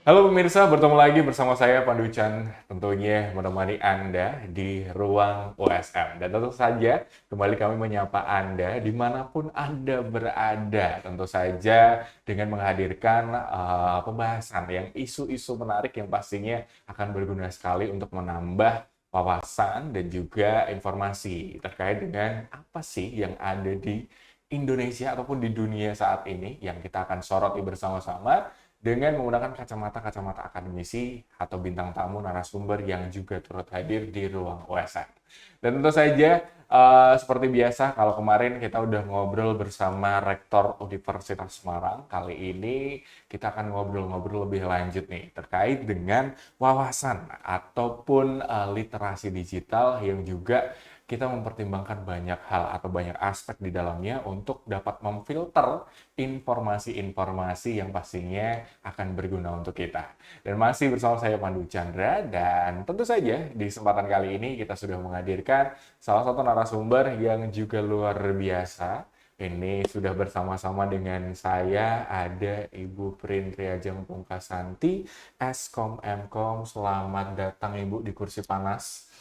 Halo pemirsa, bertemu lagi bersama saya Pandu Chan, tentunya menemani Anda di ruang OSM. Dan tentu saja kembali kami menyapa Anda dimanapun Anda berada. Tentu saja dengan menghadirkan pembahasan yang isu-isu menarik yang pastinya akan berguna sekali untuk menambah wawasan dan juga informasi terkait dengan apa sih yang ada di Indonesia ataupun di dunia saat ini yang kita akan soroti bersama-sama dengan menggunakan kacamata-kacamata akademisi atau bintang tamu narasumber yang juga turut hadir di ruang OSN. Dan tentu saja, seperti biasa, kalau kemarin kita udah ngobrol bersama Rektor Universitas Semarang, kali ini kita akan ngobrol-ngobrol lebih lanjut nih, terkait dengan wawasan ataupun literasi digital yang juga kita mempertimbangkan banyak hal atau banyak aspek di dalamnya untuk dapat memfilter informasi-informasi yang pastinya akan berguna untuk kita. Dan masih bersama saya Pandu Chandra, dan tentu saja di kesempatan kali ini kita sudah menghadirkan salah satu narasumber yang juga luar biasa. Ini sudah bersama-sama dengan saya ada Ibu Prin Triajeng Pungkasanti, Skom Mkom. Selamat datang Ibu di kursi panas.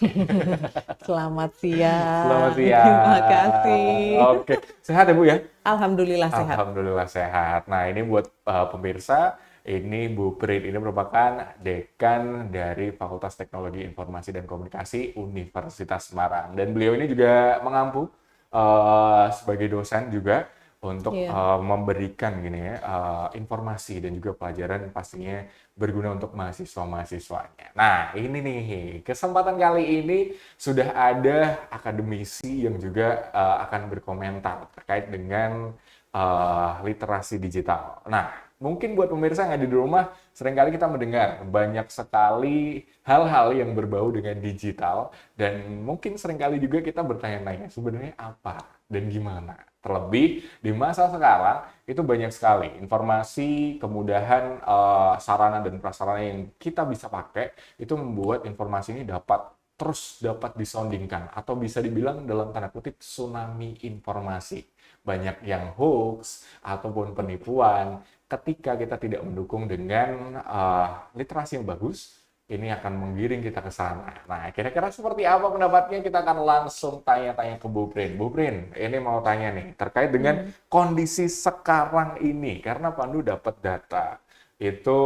Selamat Selamat siang, terima siang. kasih. Oke, sehat ya Bu ya? Alhamdulillah sehat. Alhamdulillah sehat. Nah, ini buat pemirsa, ini Bu Prit ini merupakan dekan dari Fakultas Teknologi Informasi dan Komunikasi Universitas Semarang. Dan beliau ini juga mengampu sebagai dosen juga untuk Iya, memberikan gini ya, informasi dan juga pelajaran pastinya berguna untuk mahasiswa-mahasiswanya. Nah, ini nih, kesempatan kali ini sudah ada akademisi yang juga akan berkomentar terkait dengan literasi digital. Nah, mungkin buat pemirsa yang ada di rumah, seringkali kita mendengar banyak sekali hal-hal yang berbau dengan digital, dan mungkin seringkali juga kita bertanya-tanya, sebenarnya apa dan gimana? Terlebih di masa sekarang, itu banyak sekali informasi, kemudahan, sarana dan prasarana yang kita bisa pakai, itu membuat informasi ini dapat disoundingkan, atau bisa dibilang dalam tanda kutip tsunami informasi. Banyak yang hoax ataupun penipuan, ketika kita tidak mendukung dengan literasi yang bagus, ini akan menggiring kita ke sana. Nah, kira-kira seperti apa pendapatnya? Kita akan langsung tanya-tanya ke Bu Prin. Bu Prin, ini mau tanya nih, terkait dengan hmm, kondisi sekarang ini. Karena Pandu dapat data, itu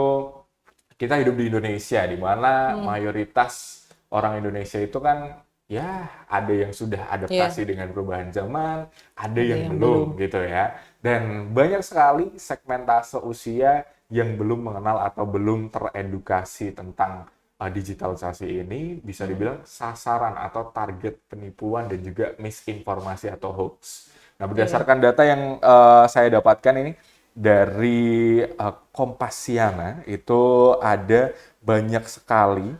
kita hidup di Indonesia, di mana hmm, mayoritas orang Indonesia itu kan, ya ada yang sudah iya, adaptasi dengan perubahan zaman, ada ada yang yang belum. belum gitu ya. Dan banyak sekali segmentase usia yang belum mengenal atau belum teredukasi tentang digitalisasi ini, bisa Hmm, dibilang sasaran atau target penipuan dan juga misinformasi atau hoax. Nah, iya, berdasarkan data yang saya dapatkan ini dari Kompasiana, itu ada banyak sekali,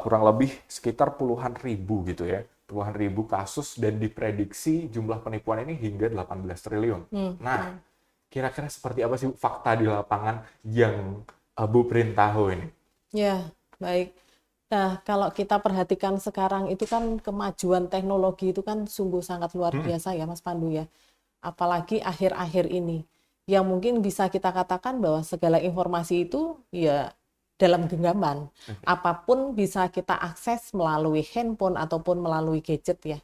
kurang lebih sekitar puluhan ribu gitu ya, puluhan ribu kasus, dan diprediksi jumlah penipuan ini hingga 18 triliun. hmm, Nah, hmm. kira-kira seperti apa sih fakta di lapangan yang Bu Prin tahu ini? Ya, baik. Nah, kalau kita perhatikan sekarang itu kan kemajuan teknologi itu kan sungguh sangat luar Hmm, biasa ya, Mas Pandu ya. Apalagi akhir-akhir ini. Yang mungkin bisa kita katakan bahwa segala informasi itu ya dalam genggaman. Apapun bisa kita akses melalui handphone ataupun melalui gadget ya.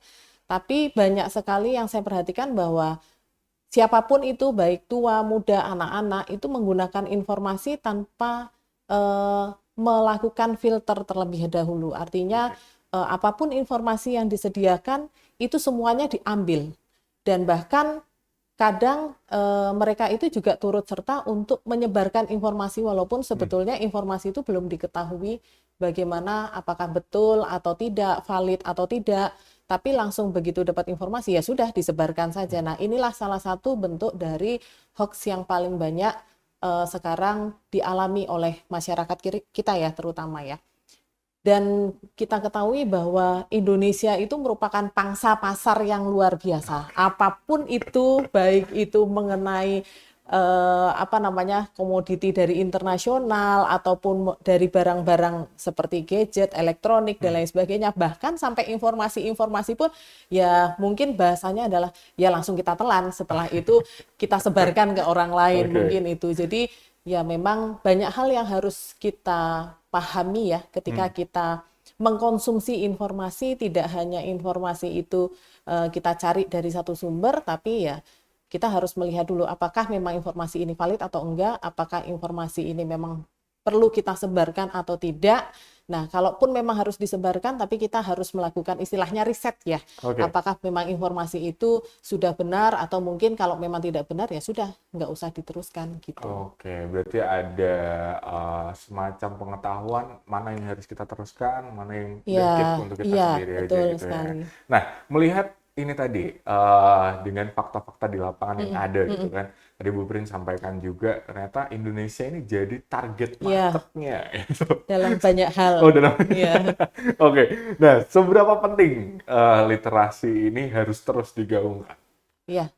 Tapi banyak sekali yang saya perhatikan bahwa siapapun itu, baik tua, muda, anak-anak, itu menggunakan informasi tanpa melakukan filter terlebih dahulu. Artinya, oke. apapun informasi yang disediakan, itu semuanya diambil. Dan bahkan kadang mereka itu juga turut serta untuk menyebarkan informasi, walaupun Hmm, sebetulnya informasi itu belum diketahui bagaimana, apakah betul atau tidak, valid atau tidak, tapi langsung begitu dapat informasi ya sudah disebarkan saja. Nah, inilah salah satu bentuk dari hoax yang paling banyak sekarang dialami oleh masyarakat kita ya, terutama ya. Dan kita ketahui bahwa Indonesia itu merupakan pangsa pasar yang luar biasa. oke. Apapun itu, baik itu mengenai apa namanya, komoditi dari internasional ataupun dari barang-barang seperti gadget, elektronik dan Hmm, lain sebagainya, bahkan sampai informasi-informasi pun ya mungkin bahasanya adalah ya langsung kita telan, setelah itu kita sebarkan ke orang lain oke. mungkin itu. Jadi ya memang banyak hal yang harus kita pahami ya ketika kita mengkonsumsi informasi. Tidak hanya informasi itu kita cari dari satu sumber, tapi ya kita harus melihat dulu apakah memang informasi ini valid atau enggak, apakah informasi ini memang perlu kita sebarkan atau tidak. Nah, kalaupun memang harus disebarkan, tapi kita harus melakukan istilahnya riset ya. Oke. Apakah memang informasi itu sudah benar atau mungkin kalau memang tidak benar ya sudah, nggak usah diteruskan gitu. Oke, berarti ada semacam pengetahuan mana yang harus kita teruskan, mana yang udah Iya, keep untuk kita iya, sendiri aja betul gitu ya. sekali. Nah, melihat ini tadi dengan fakta-fakta di lapangan yang Mm-mm, ada gitu mm-mm. kan. Tadi Bu Prin sampaikan juga ternyata Indonesia ini jadi target Iya, marketnya gitu. dalam banyak hal. Oh, udah namanya. Iya, Oke. Nah, seberapa penting literasi ini harus terus digaungkan? iya.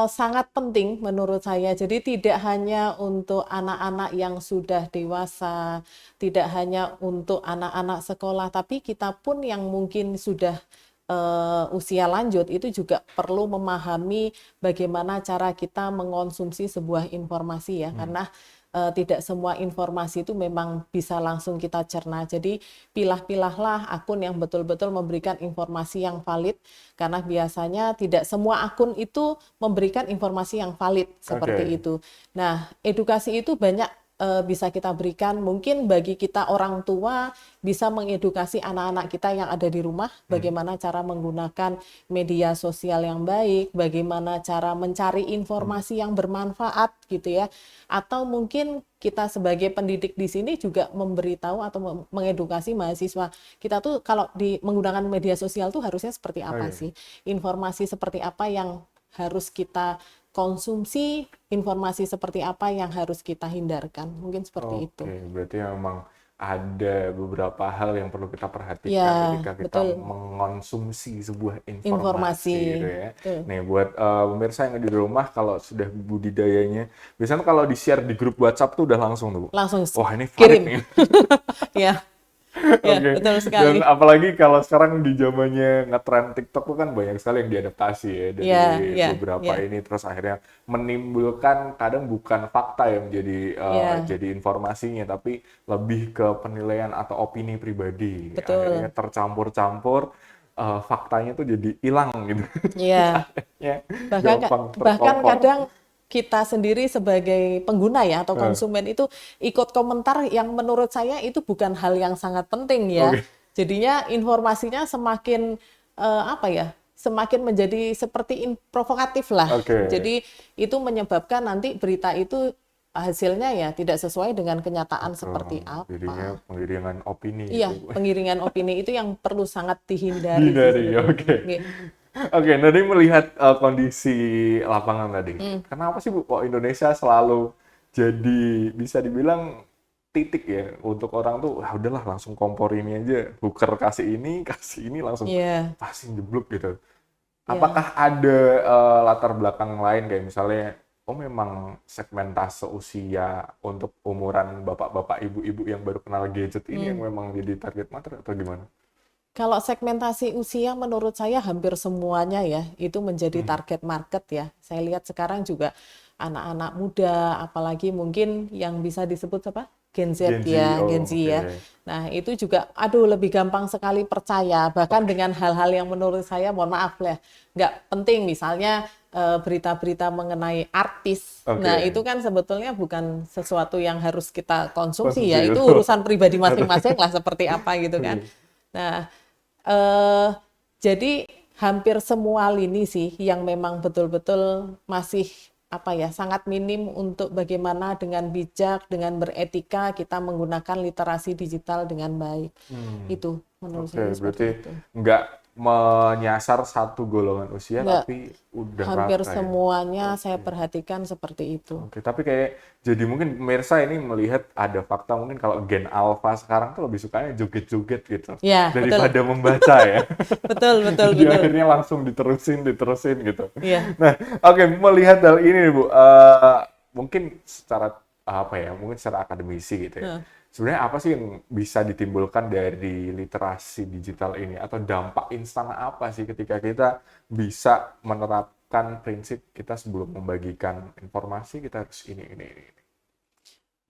Sangat penting menurut saya. Jadi tidak hanya untuk anak-anak yang sudah dewasa, tidak hanya untuk anak-anak sekolah, tapi kita pun yang mungkin sudah usia lanjut itu juga perlu memahami bagaimana cara kita mengonsumsi sebuah informasi ya. Karena tidak semua informasi itu memang bisa langsung kita cerna. Jadi pilah-pilahlah akun yang betul-betul memberikan informasi yang valid, karena biasanya tidak semua akun itu memberikan informasi yang valid seperti Oke. itu. Nah, edukasi itu banyak bisa kita berikan. Mungkin bagi kita orang tua bisa mengedukasi anak-anak kita yang ada di rumah bagaimana cara menggunakan media sosial yang baik, bagaimana cara mencari informasi yang bermanfaat gitu ya. Atau mungkin kita sebagai pendidik di sini juga memberitahu atau mengedukasi mahasiswa. Kita tuh kalau menggunakan media sosial tuh harusnya seperti apa Oke. sih? Informasi seperti apa yang harus kita konsumsi, informasi seperti apa yang harus kita hindarkan. Mungkin seperti itu. Oke, berarti memang ada beberapa hal yang perlu kita perhatikan Ya, ketika kita betul. mengonsumsi sebuah informasi Informasi. gitu ya. Betul. Nih buat pemirsa yang di rumah kalau sudah budidayanya, biasanya kalau di-share di grup WhatsApp tuh udah langsung tuh, Bu. Langsung Wah ini valid kirim. nih. Ya, ya, Oke, betul dan sekali. apalagi kalau sekarang di zamannya ngetren TikTok tuh kan banyak sekali yang diadaptasi ya dari Ya, ya, beberapa ya, ini terus akhirnya menimbulkan kadang bukan fakta yang menjadi ya, jadi informasinya tapi lebih ke penilaian atau opini pribadi. Akhirnya betul. tercampur-campur faktanya tuh jadi hilang gitu. Terus Ya. akhirnya Bahkan gampang bahkan terkompor. kadang kita sendiri sebagai pengguna ya atau Eh, konsumen itu ikut komentar yang menurut saya itu bukan hal yang sangat penting ya. Oke, Jadinya informasinya semakin apa ya? Semakin menjadi seperti provokatif lah. oke. Jadi itu menyebabkan nanti berita itu hasilnya ya tidak sesuai dengan kenyataan seperti Betul. Jadinya apa. penggiringan opini Iya, gitu. pengiringan opini itu yang perlu sangat dihindari sih Dihindari, sebetulnya. oke. Nggih. Oke, dari melihat kondisi lapangan tadi, Hmm. kenapa sih Bu kok Indonesia selalu jadi bisa dibilang titik ya untuk orang tuh ah udahlah langsung kompor ini aja, buker kasih ini langsung Iya, pasti jeblok gitu. iya. Apakah ada latar belakang lain kayak misalnya oh memang segmentase usia untuk umuran bapak-bapak, ibu-ibu yang baru kenal gadget ini yang Hmm. memang jadi target market atau gimana? Kalau segmentasi usia menurut saya hampir semuanya ya itu menjadi Hmm. target market ya. Saya lihat sekarang juga anak-anak muda, apalagi mungkin yang bisa disebut apa? Gen Z Gen Z, ya, Gen oh Z oke. ya. Nah, itu juga aduh lebih gampang sekali percaya bahkan dengan hal-hal yang menurut saya mohon maaf ya, nggak penting misalnya berita-berita mengenai artis. Nah, Oke, itu kan sebetulnya bukan sesuatu yang harus kita konsumsi konsumsi ya. Itu itu. urusan pribadi Atau masing-masing lah seperti apa gitu kan. oke. Nah, eh, jadi hampir semua lini sih yang memang betul-betul masih apa ya sangat minim untuk bagaimana dengan bijak, dengan beretika kita menggunakan literasi digital dengan baik. Hmm, Itu menurut oke, saya berarti seperti itu. nggak menyasar satu golongan usia, Enggak, tapi udah hampir rata ya. semuanya saya Oke. perhatikan seperti itu. Oke, tapi kayak jadi mungkin pemirsa ini melihat ada fakta mungkin kalau gen alpha sekarang tuh lebih sukanya joget-joget gitu Ya, betul. daripada membaca ya. Betul, betul, Jadi betul. akhirnya langsung diterusin gitu. Iya. Nah, oke melihat hal ini nih, Bu, mungkin secara apa ya, mungkin secara akademisi gitu ya. Heeh. Sebenarnya apa sih yang bisa ditimbulkan dari literasi digital ini atau dampak instan apa sih ketika kita bisa menerapkan prinsip kita sebelum membagikan informasi kita harus ini.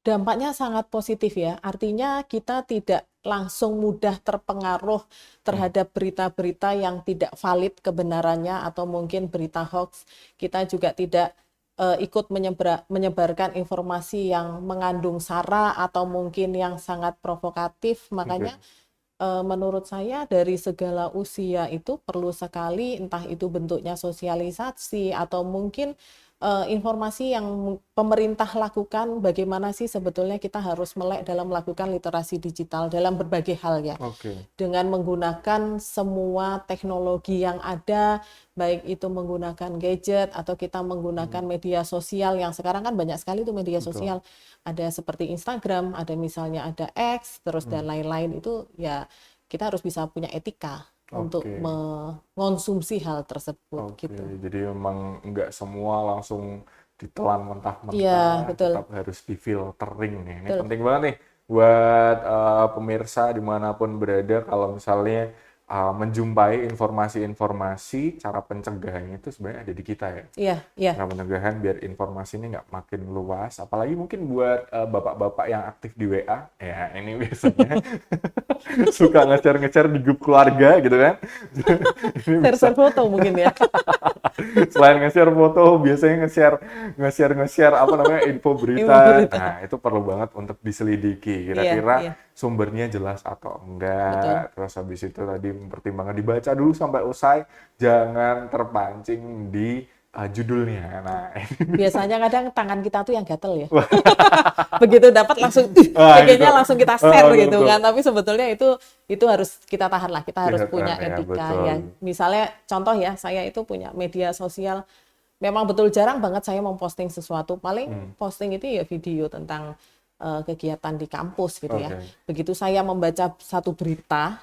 Dampaknya sangat positif ya. Artinya kita tidak langsung mudah terpengaruh Hmm, terhadap berita-berita yang tidak valid kebenarannya atau mungkin berita hoax. Kita juga tidak ikut menyebarkan informasi yang mengandung sara atau mungkin yang sangat provokatif. Makanya oke. menurut saya dari segala usia itu perlu sekali entah itu bentuknya sosialisasi atau mungkin informasi yang pemerintah lakukan bagaimana sih sebetulnya kita harus melek dalam melakukan literasi digital dalam berbagai hal ya Oke. dengan menggunakan semua teknologi yang ada, baik itu menggunakan gadget atau kita menggunakan Hmm, media sosial yang sekarang kan banyak sekali tuh media betul. sosial. Ada seperti Instagram, ada misalnya ada X, terus dan Hmm, lain-lain itu ya kita harus bisa punya etika untuk oke. mengonsumsi hal tersebut Oke, gitu. jadi memang nggak semua langsung ditelan Iya, mentah-mentah, betul, tetap harus difiltering nih. Ini betul. penting banget nih buat pemirsa dimanapun berada kalau misalnya menjumpai informasi-informasi, cara pencegahannya itu sebenarnya ada di kita ya. Iya, iya, Cara pencegahan biar informasi ini nggak makin luas, apalagi mungkin buat bapak-bapak yang aktif di WA, ya ini biasanya suka nge-share di grup keluarga gitu kan. Ini bisa share-share foto mungkin ya. selain nge-share foto biasanya nge-share apa namanya info Info berita. berita. Nah, itu perlu banget untuk diselidiki. Iya, Kira-kira iya, sumbernya jelas atau betul. enggak. Terus habis itu tadi pertimbangan dibaca dulu sampai usai, jangan terpancing di judulnya. Nah, ini bisa. Biasanya kadang tangan kita tuh yang gatel ya. Begitu dapat langsung Wah, gitu. pengennya langsung kita share gitu Betul. kan. Tapi sebetulnya itu harus kita tahan lah. Kita harus Kelihatan punya ya, etika betul. ya. Misalnya contoh ya, saya itu punya media sosial. Memang betul jarang banget saya memposting sesuatu. Paling Hmm, posting itu ya video tentang kegiatan di kampus gitu ya. oke. Begitu saya membaca satu berita,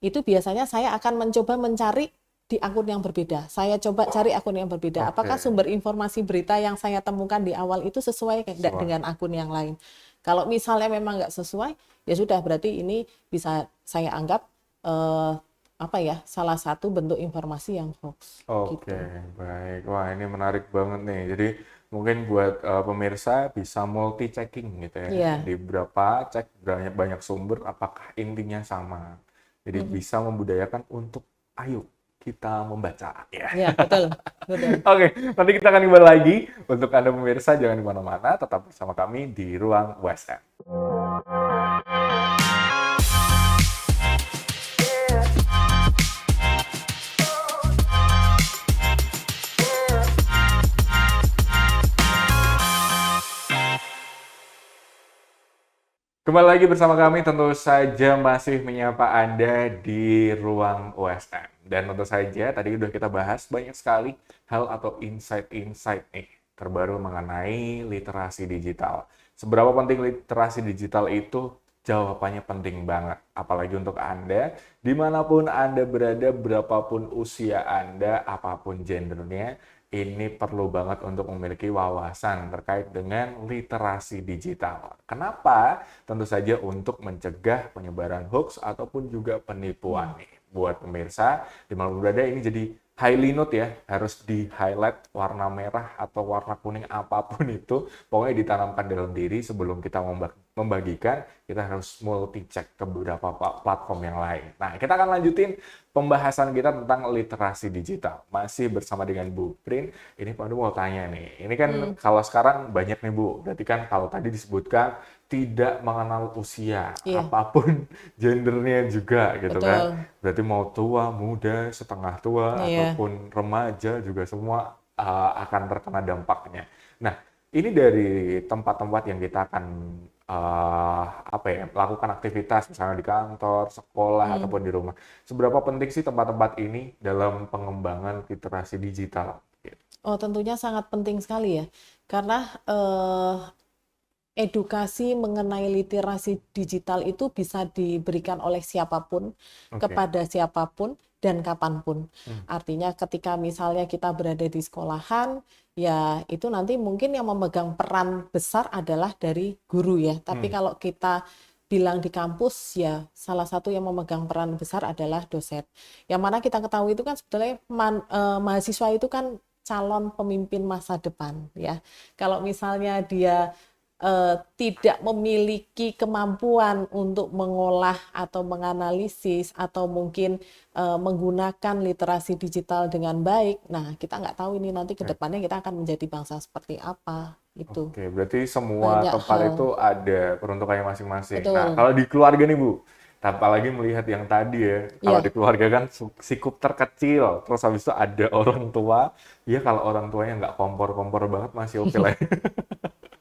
itu biasanya saya akan mencoba mencari di akun yang berbeda. Saya coba cari akun yang berbeda. Apakah Oke. sumber informasi berita yang saya temukan di awal itu sesuai tidak Sesuai. dengan akun yang lain? Kalau misalnya memang nggak sesuai, ya sudah berarti ini bisa saya anggap eh, apa ya salah satu bentuk informasi yang hoax Oke, gitu. baik. Wah, ini menarik banget nih. Jadi mungkin buat pemirsa bisa multi checking gitu ya. Iya, Di berapa cek banyak banyak sumber apakah intinya sama. Jadi mm-mm. bisa membudayakan untuk ayo kita membaca ya. Iya betul, betul. Oke, nanti kita akan kembali lagi. Untuk Anda pemirsa jangan di mana-mana, tetap bersama kami di Ruang USM. Kembali lagi bersama kami, tentu saja masih menyapa Anda di ruang OSM. Dan tentu saja tadi udah kita bahas banyak sekali hal atau insight-insight nih terbaru mengenai literasi digital. Seberapa penting literasi digital itu? Jawabannya penting banget. Apalagi untuk Anda, dimanapun Anda berada, berapapun usia Anda, apapun gendernya, ini perlu banget untuk memiliki wawasan terkait dengan literasi digital. Kenapa? Tentu saja untuk mencegah penyebaran hoax ataupun juga penipuan Hmm. nih. Buat pemirsa, di mana berada ini jadi highly note ya, harus di highlight warna merah atau warna kuning apapun itu, pokoknya ditanamkan dalam diri sebelum kita membagikan, kita harus multi check ke beberapa platform yang lain. Nah, kita akan lanjutin pembahasan kita tentang literasi digital. Masih bersama dengan Bu Prin. Ini Pak mau tanya nih, ini kan Hmm. kalau sekarang banyak nih Bu, berarti kan kalau tadi disebutkan tidak mengenal usia, Iya, apapun gendernya juga gitu kan. betul. Berarti mau tua, muda, setengah tua, Iya. ataupun remaja juga semua akan terkena dampaknya. Nah, ini dari tempat-tempat yang kita akan apa ya, melakukan aktivitas misalnya di kantor, sekolah, Hmm. ataupun di rumah. Seberapa penting sih tempat-tempat ini dalam pengembangan literasi digital? Oh, tentunya sangat penting sekali ya. Karena edukasi mengenai literasi digital itu bisa diberikan oleh siapapun, Oke. kepada siapapun, dan kapanpun. Hmm. Artinya ketika misalnya kita berada di sekolahan, ya itu nanti mungkin yang memegang peran besar adalah dari guru ya. Tapi Hmm. kalau kita bilang di kampus, ya salah satu yang memegang peran besar adalah dosen. Yang mana kita ketahui itu kan sebetulnya mahasiswa itu kan calon pemimpin masa depan ya. Kalau misalnya dia tidak memiliki kemampuan untuk mengolah atau menganalisis atau mungkin menggunakan literasi digital dengan baik, nah kita nggak tahu ini nanti ke Oke, depannya kita akan menjadi bangsa seperti apa. Itu oke, berarti semua banyak tempat hal. itu ada peruntukannya masing-masing. Nah, Betul. kalau di keluarga nih Bu, apalagi melihat yang tadi ya, kalau di Iya, keluarga kan sikup terkecil, terus habis itu ada orang tua, ya kalau orang tuanya nggak kompor-kompor banget masih oke lah.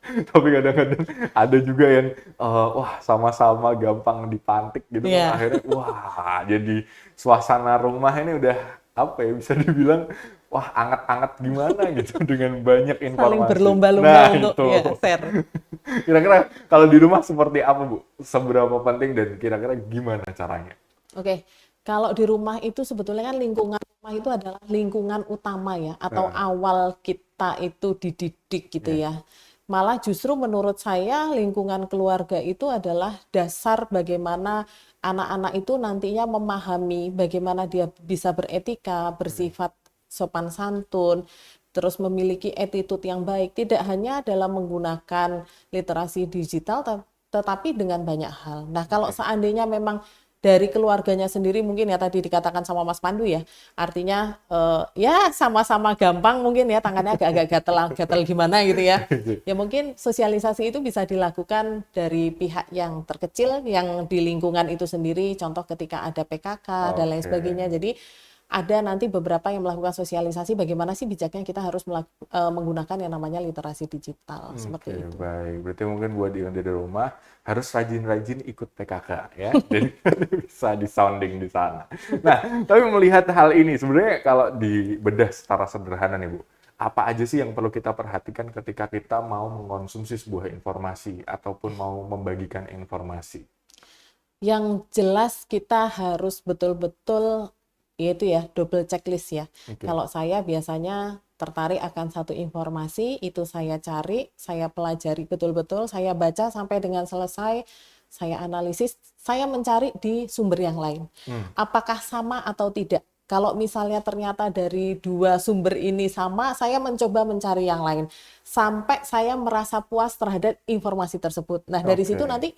Tapi kadang-kadang ada juga yang wah sama-sama gampang dipantik gitu kan iya. akhirnya wah jadi suasana rumah ini udah apa ya bisa dibilang wah anget-anget gimana gitu dengan banyak Saling informasi. berlomba-lomba Nah untuk itu ya share. kira-kira kalau di rumah seperti apa Bu? Seberapa penting dan kira-kira gimana caranya? Oke, kalau di rumah itu sebetulnya kan lingkungan rumah itu adalah lingkungan utama ya, atau Heeh, awal kita itu dididik gitu ya, ya. Malah justru menurut saya lingkungan keluarga itu adalah dasar bagaimana anak-anak itu nantinya memahami bagaimana dia bisa beretika, oke, bersifat sopan santun, terus memiliki attitude yang baik, tidak hanya dalam menggunakan literasi digital, tetapi dengan banyak hal. Nah, kalau oke. seandainya memang dari keluarganya sendiri mungkin ya tadi dikatakan sama Mas Pandu ya, artinya ya sama-sama gampang mungkin ya tangannya agak-agak gatel gimana gitu ya. Ya mungkin sosialisasi itu bisa dilakukan dari pihak yang terkecil yang di lingkungan itu sendiri, contoh ketika ada PKK dan lain Oke. sebagainya. Jadi ada nanti beberapa yang melakukan sosialisasi bagaimana sih bijaknya kita harus menggunakan yang namanya literasi digital Oke, seperti itu. baik. Berarti mungkin buat yang di rumah harus rajin-rajin ikut PKK ya, jadi bisa di-sounding di sana. Nah, tapi melihat hal ini sebenarnya kalau dibedah secara sederhana nih Bu, apa aja sih yang perlu kita perhatikan ketika kita mau mengkonsumsi sebuah informasi ataupun mau membagikan informasi? Yang jelas kita harus betul-betul yaitu ya double checklist ya. Oke. Kalau saya biasanya tertarik akan satu informasi, itu saya cari, saya pelajari betul-betul, saya baca sampai dengan selesai, saya analisis, saya mencari di sumber yang lain. Hmm, Apakah sama atau tidak? Kalau misalnya ternyata dari dua sumber ini sama, saya mencoba mencari yang lain sampai saya merasa puas terhadap informasi tersebut. Nah, dari situ oke. nanti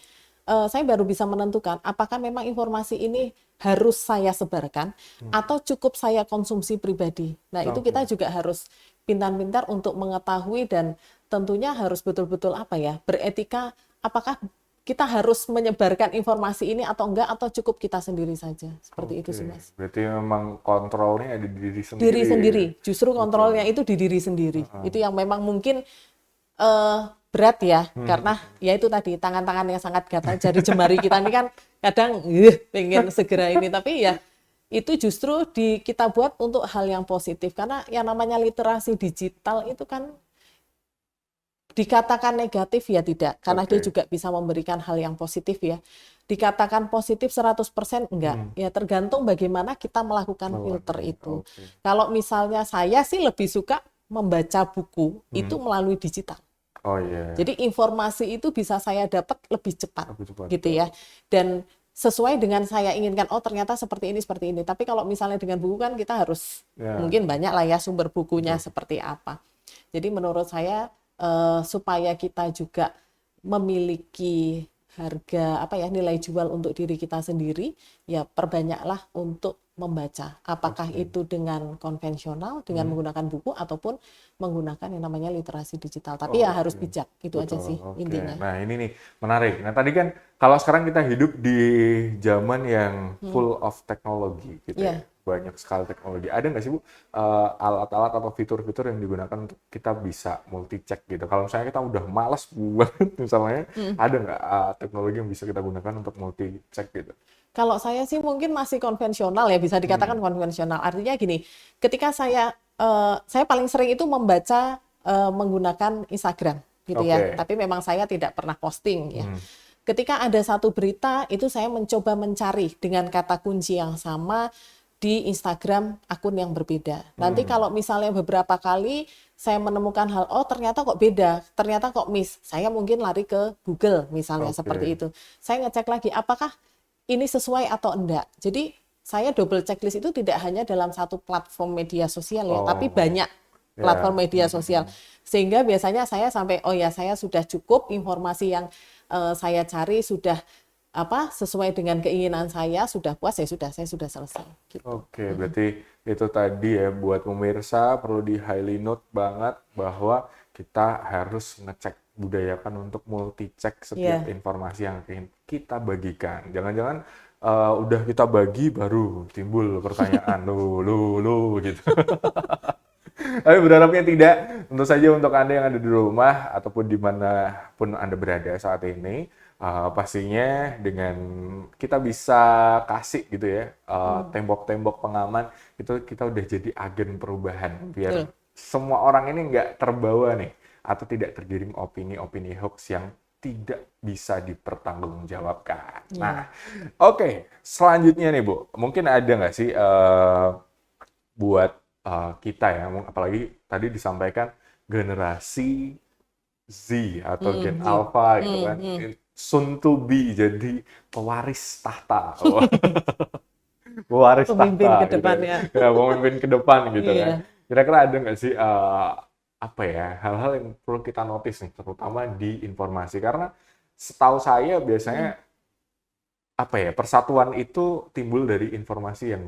saya baru bisa menentukan apakah memang informasi ini harus saya sebarkan Hmm, atau cukup saya konsumsi pribadi. Nah, itu kita oke. juga harus pintar-pintar untuk mengetahui dan tentunya harus betul-betul apa ya, beretika apakah kita harus menyebarkan informasi ini atau enggak atau cukup kita sendiri saja. Seperti itu Oke, sih, Mas. berarti memang kontrolnya ada di diri Diri sendiri. sendiri, justru kontrolnya Betul. itu di diri sendiri. Heeh. Itu yang memang mungkin berat ya, Hmm. karena ya itu tadi tangan-tangan yang sangat gatal, jari jemari kita ini kan kadang pengen segera ini, tapi ya itu justru kita buat untuk hal yang positif, karena yang namanya literasi digital itu kan dikatakan negatif ya tidak, karena dia Oke. juga bisa memberikan hal yang positif ya. Dikatakan positif 100% enggak, Hmm. ya tergantung bagaimana kita melakukan filter Mewarnai. itu. Oke. Kalau misalnya saya sih lebih suka membaca buku itu Hmm. melalui digital. Oh iya, Jadi informasi itu bisa saya dapat lebih cepat lebih cepat. gitu ya. Dan sesuai dengan saya inginkan, oh ternyata seperti ini, seperti ini. Tapi kalau misalnya dengan buku kan kita harus Ya, mungkin banyak lah ya sumber bukunya betul. seperti apa. Jadi menurut saya supaya kita juga memiliki harga apa ya nilai jual untuk diri kita sendiri, ya perbanyaklah untuk membaca. Apakah Oke. itu dengan konvensional, dengan Hmm. menggunakan buku ataupun menggunakan yang namanya literasi digital. Tapi ya harus Oke, bijak, itu aja betul. sih Oke. intinya. Nah, ini nih menarik. Nah, tadi kan kalau sekarang kita hidup di zaman yang Hmm. full of teknologi gitu ya. Iya, Banyak sekali teknologi. Ada nggak sih, Bu, alat-alat atau fitur-fitur yang digunakan untuk kita bisa multi check gitu? Kalau misalnya kita udah malas banget misalnya, hmm. ada nggak teknologi yang bisa kita gunakan untuk multi check gitu? Kalau saya sih mungkin masih konvensional ya, bisa dikatakan Hmm. konvensional. Artinya gini, ketika saya paling sering itu membaca menggunakan Instagram gitu ya. Oke. Tapi memang saya tidak pernah posting ya. Hmm. Ketika ada satu berita, itu saya mencoba mencari dengan kata kunci yang sama di Instagram akun yang berbeda. Nanti Hmm. kalau misalnya beberapa kali saya menemukan hal, oh ternyata kok beda, ternyata kok miss, saya mungkin lari ke Google misalnya seperti Oke. itu. Saya ngecek lagi, apakah ini sesuai atau enggak. Jadi saya double checklist itu tidak hanya dalam satu platform media sosial ya, tapi Oh, banyak platform Ya. media sosial. Sehingga biasanya saya sampai, oh ya saya sudah cukup informasi yang saya cari sudah sesuai dengan keinginan saya, sudah puas ya sudah, saya sudah selesai gitu. Oke, berarti itu tadi ya buat pemirsa perlu di highly note banget bahwa kita harus ngecek, budayakan untuk multi check setiap Iya, informasi yang kita bagikan. Jangan-jangan udah kita bagi baru timbul pertanyaan lu gitu. Tapi berharapnya tidak. Tentu saja untuk Anda yang ada di rumah ataupun dimanapun Anda berada saat ini, pastinya dengan kita bisa kasih gitu ya, tembok-tembok pengaman, itu kita udah jadi agen perubahan. Biar betul. semua orang ini nggak terbawa nih, atau tidak tergiring opini-opini hoax yang tidak bisa dipertanggungjawabkan. Iya. Nah, oke. Selanjutnya nih Bu, mungkin ada nggak sih buat kita ya, apalagi tadi disampaikan generasi Z atau Gen Gitu. Alpha gitu kan, soon to be jadi pewaris tahta, pewaris Pemimpin tahta ke gitu depan ya. ya, pemimpin ke depan gitu kan. Iya. Kira-kira ada nggak sih apa ya hal-hal yang perlu kita notice nih, terutama di informasi, karena setahu saya biasanya apa ya, persatuan itu timbul dari informasi yang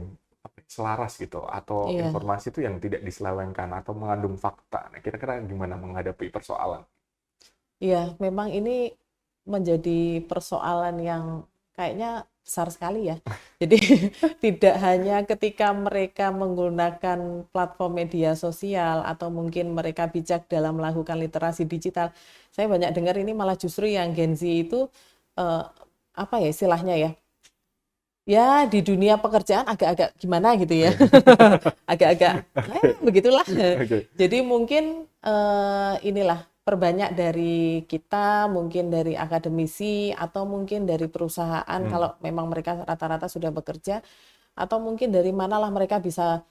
selaras gitu, atau Iya. informasi itu yang tidak diselewengkan atau mengandung fakta. Nah, kira-kira gimana menghadapi persoalan? Iya, memang ini menjadi persoalan yang kayaknya besar sekali ya. Jadi tidak hanya ketika mereka menggunakan platform media sosial atau mungkin mereka bijak dalam melakukan literasi digital. Saya banyak dengar ini malah justru yang Gen Z itu eh, apa ya istilahnya ya? Ya di dunia pekerjaan agak-agak gimana gitu ya. Agak-agak begitulah. Oke. Jadi mungkin inilah perbanyak dari kita, mungkin dari akademisi atau mungkin dari perusahaan Hmm. kalau memang mereka rata-rata sudah bekerja, atau mungkin dari manalah mereka bisa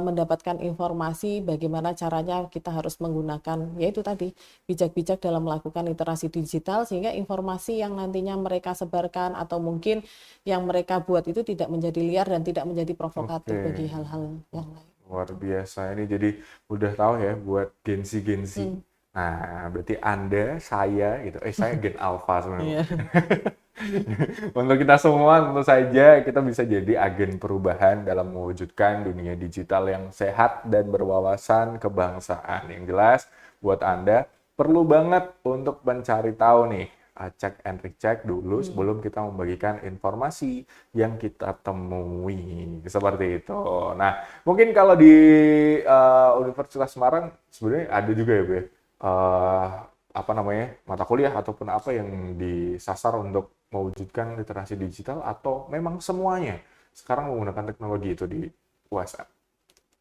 mendapatkan informasi bagaimana caranya kita harus menggunakan, yaitu tadi bijak-bijak dalam melakukan literasi digital sehingga informasi yang nantinya mereka sebarkan atau mungkin yang mereka buat itu tidak menjadi liar dan tidak menjadi provokatif Oke. bagi hal-hal yang lain. Luar biasa. Ini jadi udah tahu ya buat Gen Z Gen Z. Hmm, Nah, berarti Anda, saya gitu. Saya Gen Alpha sebenarnya, Bu. iya. Untuk kita semua tentu saja kita bisa jadi agen perubahan dalam mewujudkan dunia digital yang sehat dan berwawasan kebangsaan. Yang jelas buat Anda perlu banget untuk mencari tahu nih, cek and recheck dulu Hmm. sebelum kita membagikan informasi yang kita temui. Seperti itu. Nah, mungkin kalau di Universitas Semarang sebenarnya ada juga ya, Bu, ya, apa namanya, mata kuliah ataupun apa yang disasar untuk mewujudkan literasi digital, atau memang semuanya sekarang menggunakan teknologi itu di UASM?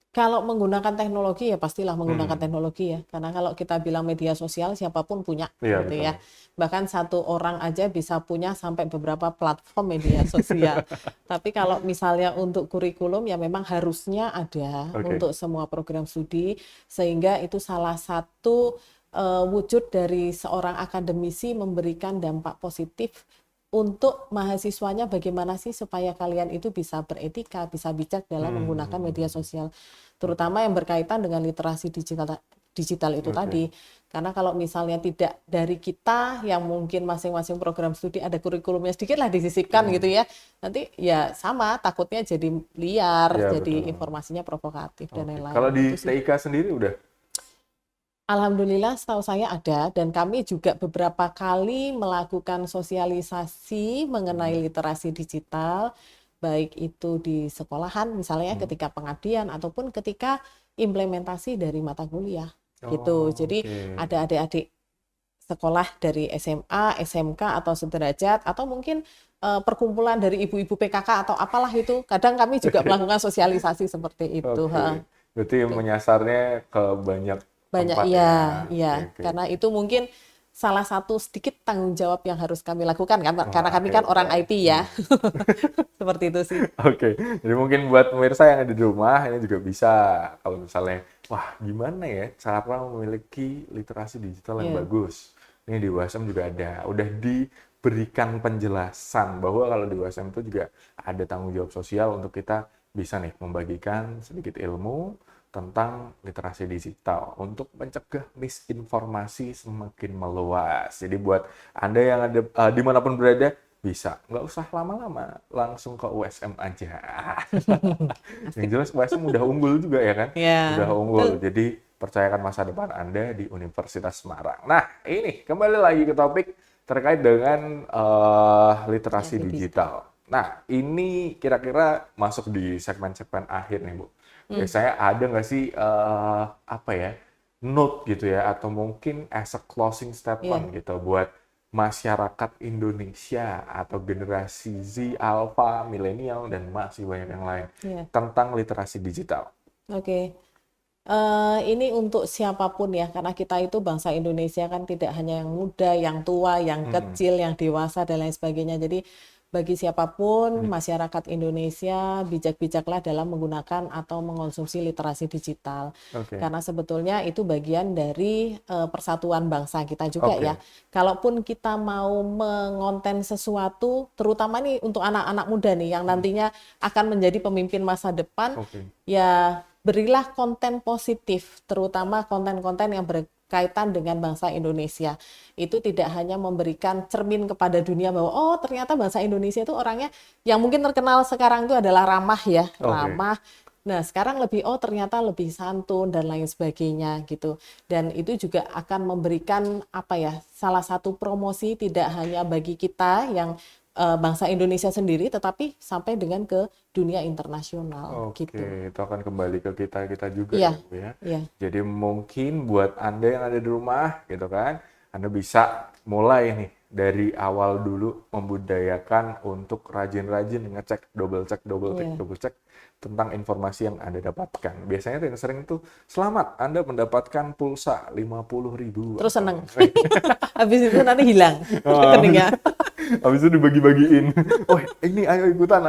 Kalau menggunakan teknologi ya pastilah menggunakan Hmm, teknologi ya. Karena kalau kita bilang media sosial siapapun punya iya gitu betul. ya. Bahkan satu orang aja bisa punya sampai beberapa platform media sosial. Tapi kalau misalnya untuk kurikulum ya memang harusnya ada Oke, untuk semua program studi sehingga itu salah satu wujud dari seorang akademisi memberikan dampak positif untuk mahasiswanya bagaimana sih supaya kalian itu bisa beretika, bisa bijak dalam menggunakan media hmm, sosial, terutama yang berkaitan dengan literasi digital digital itu oke, tadi. Karena kalau misalnya tidak dari kita yang mungkin masing-masing program studi ada kurikulumnya sedikit lah disisipkan gitu hmm, ya, nanti ya sama takutnya jadi liar, iya betul. jadi informasinya provokatif dan Oke, kalau lain-lain di itu sih. TIK sendiri udah? Alhamdulillah setahu saya ada dan kami juga beberapa kali melakukan sosialisasi mengenai Hmm, literasi digital, baik itu di sekolahan misalnya hmm. ketika pengabdian ataupun ketika implementasi dari mata kuliah gitu. Oh, Jadi oke, ada adik-adik sekolah dari SMA, SMK atau sederajat atau mungkin perkumpulan dari ibu-ibu PKK atau apalah itu. Kadang kami juga melakukan sosialisasi seperti itu. oke. Berarti Tuh. menyasarnya ke banyak Banyak, tempat iya, ya. iya. Oke, oke. Karena itu mungkin salah satu sedikit tanggung jawab yang harus kami lakukan kan, karena Wah, kami kan orang hebat. IT ya, seperti itu sih. Oke, jadi mungkin buat pemirsa yang ada di rumah ini juga bisa, kalau misalnya, wah gimana ya cara memiliki literasi digital yang Iya, bagus. Ini di UASM juga ada, udah diberikan penjelasan bahwa kalau di UASM itu juga ada tanggung jawab sosial untuk kita bisa nih membagikan sedikit ilmu tentang literasi digital untuk mencegah misinformasi semakin meluas. Jadi buat Anda yang ada dimanapun berada, bisa. Nggak usah lama-lama, langsung ke USM aja. Yang jelas USM udah unggul juga ya kan? Ya, Udah unggul. betul. Jadi percayakan masa depan Anda di Universitas Semarang. Nah, ini kembali lagi ke topik terkait dengan literasi Literasi digital. digital. Nah, ini kira-kira masuk di segmen-segmen akhir nih, Bu. Biasanya ada nggak sih apa ya, note gitu ya, atau mungkin as a closing Iya, statement gitu buat masyarakat Indonesia atau generasi Z, Alpha, milenial, dan masih banyak yang lain iya. tentang literasi digital. Oke. Ini untuk siapapun ya, karena kita itu bangsa Indonesia kan tidak hanya yang muda, yang tua, yang Hmm. kecil, yang dewasa, dan lain sebagainya. Jadi bagi siapapun, masyarakat Indonesia bijak-bijaklah dalam menggunakan atau mengonsumsi literasi digital. Oke, Karena sebetulnya itu bagian dari persatuan bangsa kita juga ya. oke, Kalaupun kita mau mengonten sesuatu, terutama nih untuk anak-anak muda nih, yang nantinya akan menjadi pemimpin masa depan, oke, ya berilah konten positif, terutama konten-konten yang berkaitan dengan bangsa Indonesia. Itu tidak hanya memberikan cermin kepada dunia bahwa oh ternyata bangsa Indonesia itu orangnya yang mungkin terkenal sekarang itu adalah ramah ya, oke. ramah. Nah, sekarang lebih oh ternyata lebih santun dan lain sebagainya gitu. Dan itu juga akan memberikan apa ya, salah satu promosi tidak hanya bagi kita yang bangsa Indonesia sendiri tetapi sampai dengan ke dunia internasional gitu. Oke, itu akan kembali ke kita-kita juga Iya, ya, Bu ya. iya, Jadi mungkin buat Anda yang ada di rumah gitu kan, Anda bisa mulai nih dari awal dulu membudayakan untuk rajin-rajin ngecek, iya. double cek tentang informasi yang Anda dapatkan. Biasanya tuh yang sering tuh, selamat Anda mendapatkan pulsa 50.000 Terus atau seneng. Habis itu nanti hilang Ah, rekeningnya. habis itu dibagi-bagiin. Oh, ini ayo ikutan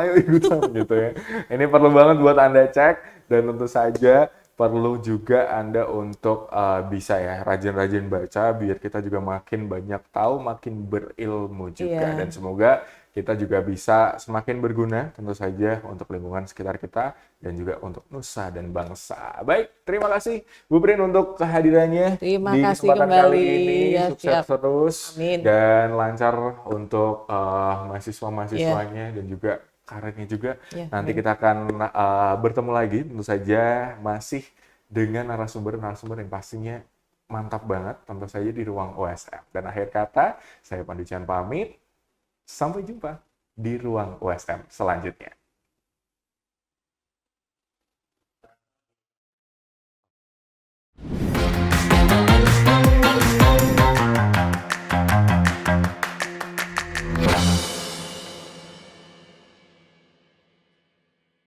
gitu ya. Ini perlu banget buat Anda cek dan tentu saja perlu juga Anda untuk bisa ya rajin-rajin baca biar kita juga makin banyak tahu, makin berilmu juga dan Iya, semoga kita juga bisa semakin berguna tentu saja untuk lingkungan sekitar kita dan juga untuk nusa dan bangsa. Baik, terima kasih Bu Prin untuk kehadirannya terima di kasih kesempatan kembali. kali ini. Ya, Sukses siap. terus Amin. dan lancar untuk Iya, mahasiswa-mahasiswanya dan juga karirnya juga. iya, Nanti amin. kita akan bertemu lagi tentu saja masih dengan narasumber-narasumber yang pastinya mantap banget tentu saja di ruang OSM. Dan akhir kata, saya Pandu Chan pamit. Sampai jumpa di ruang OSM selanjutnya.